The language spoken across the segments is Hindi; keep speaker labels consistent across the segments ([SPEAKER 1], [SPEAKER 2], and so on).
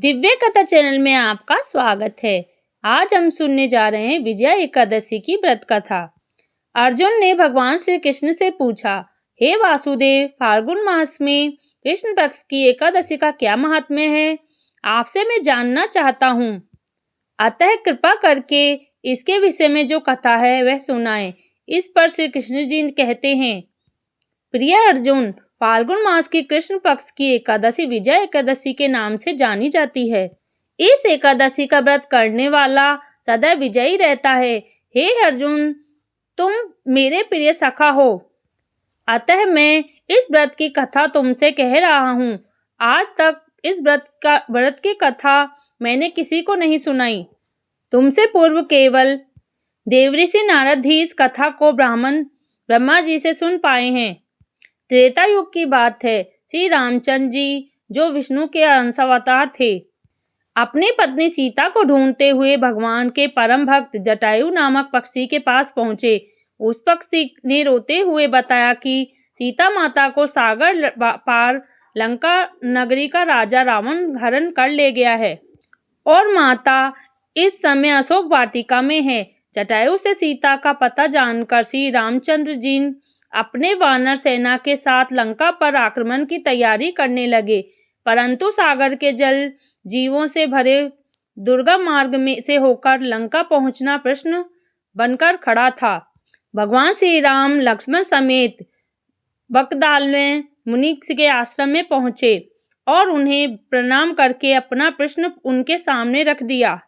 [SPEAKER 1] दिव्य कथा चैनल में आपका स्वागत है। आज हम सुनने जा रहे हैं विजया एकादशी की व्रत कथा। अर्जुन ने भगवान श्री कृष्ण से पूछा, हे वासुदेव, फाल्गुन मास में कृष्ण पक्ष की एकादशी का क्या महात्म्य है? आपसे मैं जानना चाहता हूँ। अतः कृपा करके इसके विषय में जो कथा है वह सुनाएं। इस पर श्री कृष्ण जी कहते हैं, प्रिय अर्जुन, फाल्गुन मास की कृष्ण पक्ष की एकादशी विजया एकादशी के नाम से जानी जाती है। इस एकादशी का व्रत करने वाला सदैव विजयी रहता है। हे अर्जुन, तुम मेरे प्रिय सखा हो, अतः मैं इस व्रत की कथा तुमसे कह रहा हूँ। आज तक इस व्रत की कथा मैंने किसी को नहीं सुनाई। तुमसे पूर्व केवल देवऋषि नारद ही इस कथा को ब्रह्मा जी से सुन पाए हैं। त्रेता युग की बात है। श्री रामचंद्र जी, जो विष्णु के अंशावतार थे, अपनी पत्नी सीता को ढूंढते हुए भगवान के परम भक्त जटायु नामक पक्षी के पास पहुंचे। उस पक्षी ने रोते हुए बताया कि सीता माता को सागर पार लंका नगरी का राजा रावण हरण कर ले गया है और माता इस समय अशोक वाटिका में है। जटायु से सीता का पता जानकर श्री रामचंद्र जी अपने वानर सेना के साथ लंका पर आक्रमण की तैयारी करने लगे, परंतु सागर के जल जीवों से भरे दुर्गम मार्ग में से होकर लंका पहुंचना प्रश्न बनकर खड़ा था। भगवान श्री राम लक्ष्मण समेत बकदाल में मुनि के आश्रम में पहुंचे और उन्हें प्रणाम करके अपना प्रश्न उनके सामने रख दिया।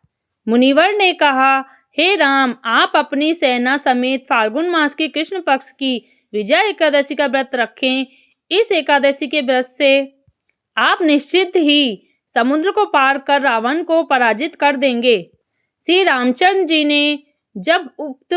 [SPEAKER 1] मुनिवर ने कहा, हे राम, आप अपनी सेना समेत फाल्गुन मास की कृष्ण पक्ष की विजया एकादशी का व्रत रखें। इस एकादशी के व्रत से आप निश्चित ही समुद्र को पार कर रावण को पराजित कर देंगे। श्री रामचंद्र जी ने जब उक्त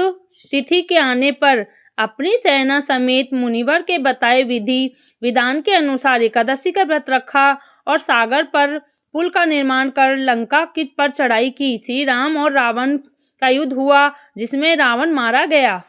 [SPEAKER 1] तिथि के आने पर अपनी सेना समेत मुनिवर के बताए विधि विधान के अनुसार एकादशी का व्रत रखा और सागर पर पुल का निर्माण कर लंका पर चढ़ाई की। श्री राम और रावण का युद्ध हुआ, जिसमें रावण मारा गया।